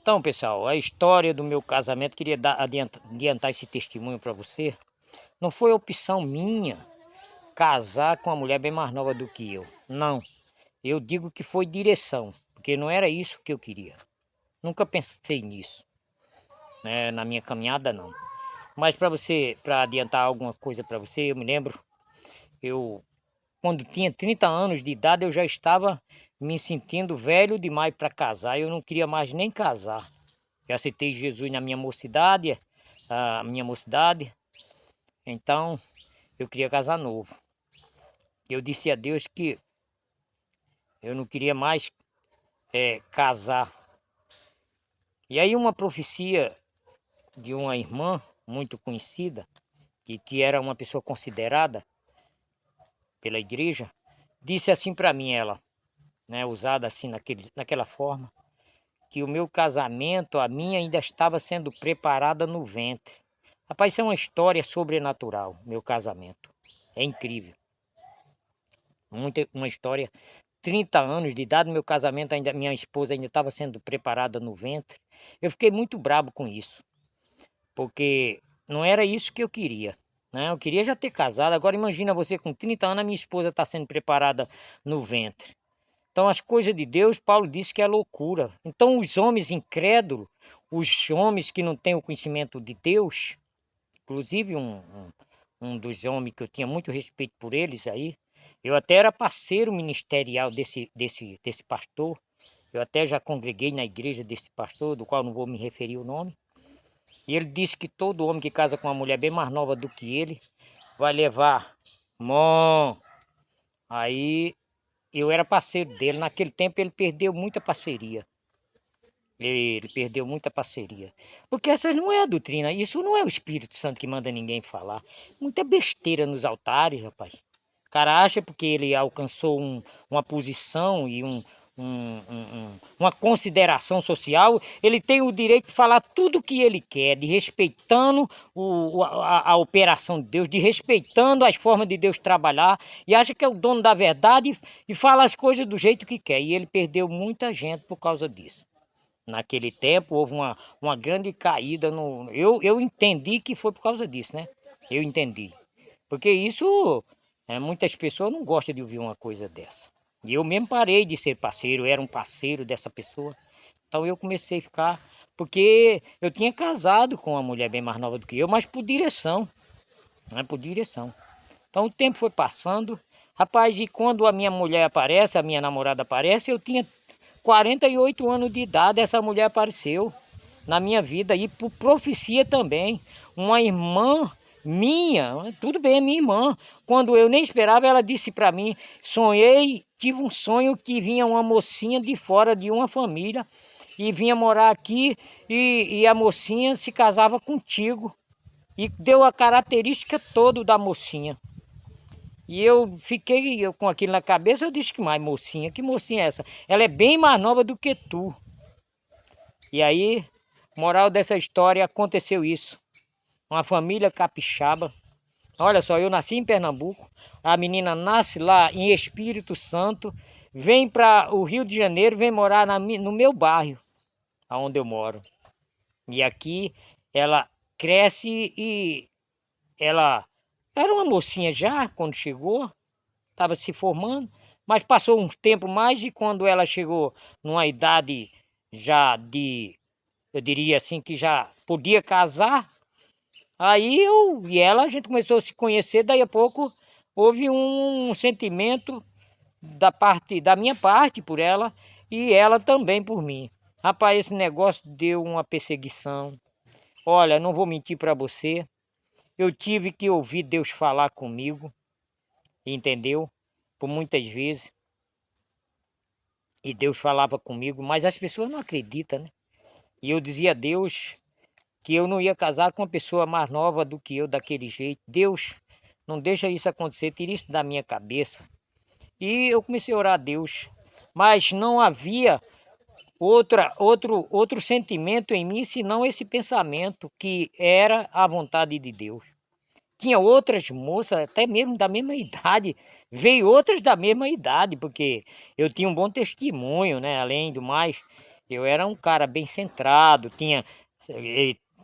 Então, pessoal, a história do meu casamento, queria adiantar esse testemunho para você. Não foi opção minha casar com uma mulher bem mais nova do que eu. Não. Eu digo que foi direção, porque não era isso que eu queria. Nunca pensei nisso, né? Na minha caminhada, não. Mas para adiantar alguma coisa para você, eu me lembro, eu quando tinha 30 anos de idade, eu já estava me sentindo velho demais para casar. Eu não queria mais nem casar. Eu aceitei Jesus na minha mocidade, então eu queria casar novo. Eu disse a Deus que eu não queria mais casar. E aí uma profecia de uma irmã muito conhecida, que era uma pessoa considerada pela igreja, disse assim para mim, ela, né, usada assim naquela forma, que o meu casamento, a minha ainda estava sendo preparada no ventre. Rapaz, isso é uma história sobrenatural, meu casamento. É incrível. Uma história. 30 anos de idade, meu casamento ainda, minha esposa ainda estava sendo preparada no ventre. Eu fiquei muito bravo com isso, porque não era isso que eu queria, né? Eu queria já ter casado. Agora imagina você com 30 anos, a minha esposa está sendo preparada no ventre. Então as coisas de Deus, Paulo disse que é loucura. Então os homens incrédulos, os homens que não têm o conhecimento de Deus, inclusive um dos homens que eu tinha muito respeito por eles aí, eu até era parceiro ministerial desse pastor, eu até já congreguei na igreja desse pastor, do qual não vou me referir o nome, e ele disse que todo homem que casa com uma mulher bem mais nova do que ele, vai levar mão. Aí eu era parceiro dele, naquele tempo ele perdeu muita parceria. Ele perdeu muita parceria. Porque essa não é a doutrina, isso não é o Espírito Santo que manda ninguém falar. Muita besteira nos altares, rapaz. O cara acha porque ele alcançou uma posição e uma consideração social, ele tem o direito de falar tudo o que ele quer, de respeitando a operação de Deus, de respeitando as formas de Deus trabalhar, e acha que é o dono da verdade e fala as coisas do jeito que quer. E ele perdeu muita gente por causa disso. Naquele tempo houve uma grande caída no. Eu entendi que foi por causa disso, né? Eu entendi. Porque isso, muitas pessoas não gostam de ouvir uma coisa dessa. E eu mesmo parei de ser parceiro, eu era um parceiro dessa pessoa. Então eu comecei a ficar. Porque eu tinha casado com uma mulher bem mais nova do que eu, mas por direção. Né? Por direção. Então o tempo foi passando. Rapaz, e quando a minha mulher aparece, a minha namorada aparece, eu tinha 48 anos de idade, essa mulher apareceu na minha vida e por profecia também. Uma irmã minha, tudo bem, é minha irmã. Quando eu nem esperava, ela disse para mim: sonhei, tive um sonho que vinha uma mocinha de fora de uma família e vinha morar aqui e a mocinha se casava contigo. E deu a característica toda da mocinha. E eu fiquei com aquilo na cabeça, eu disse que mais mocinha, que mocinha é essa? Ela é bem mais nova do que tu. E aí, moral dessa história, aconteceu isso. Uma família capixaba. Olha só, eu nasci em Pernambuco, a menina nasce lá em Espírito Santo, vem para o Rio de Janeiro, vem morar no meu bairro, aonde eu moro. E aqui ela cresce e ela era uma mocinha já quando chegou, estava se formando, mas passou um tempo mais e quando ela chegou numa idade já de, eu diria assim, que já podia casar, aí eu e ela, a gente começou a se conhecer, daí a pouco houve um sentimento da minha parte por ela e ela também por mim. Rapaz, esse negócio deu uma perseguição. Olha, não vou mentir para você, eu tive que ouvir Deus falar comigo, entendeu? Por muitas vezes. E Deus falava comigo, mas as pessoas não acreditam, né? E eu dizia a Deus que eu não ia casar com uma pessoa mais nova do que eu daquele jeito. Deus, não deixa isso acontecer, tira isso da minha cabeça. E eu comecei a orar a Deus, mas não havia outro sentimento em mim, senão esse pensamento que era a vontade de Deus. Tinha outras moças, até mesmo da mesma idade, veio outras da mesma idade, porque eu tinha um bom testemunho, né? Além do mais, Eu era um cara bem centrado,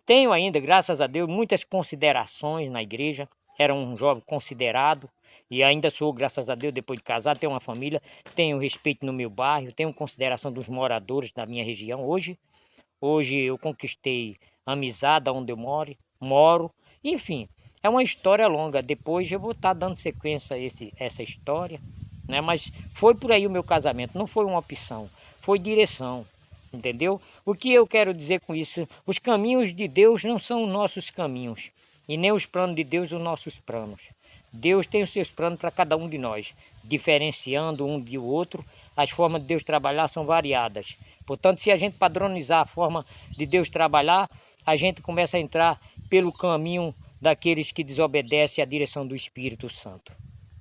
tenho ainda, graças a Deus, muitas considerações na igreja. Era um jovem considerado e ainda sou, graças a Deus, depois de casar, tenho uma família, tenho respeito no meu bairro, tenho consideração dos moradores da minha região. Hoje eu conquistei amizade onde eu moro. Enfim, é uma história longa. Depois eu vou estar dando sequência a essa história, né? Mas foi por aí o meu casamento, não foi uma opção, foi direção, entendeu? O que eu quero dizer com isso? Os caminhos de Deus não são os nossos caminhos, e nem os planos de Deus os nossos planos. Deus tem os seus planos para cada um de nós, diferenciando um de outro. As formas de Deus trabalhar são variadas. Portanto, se a gente padronizar a forma de Deus trabalhar, a gente começa a entrar pelo caminho daqueles que desobedecem à direção do Espírito Santo.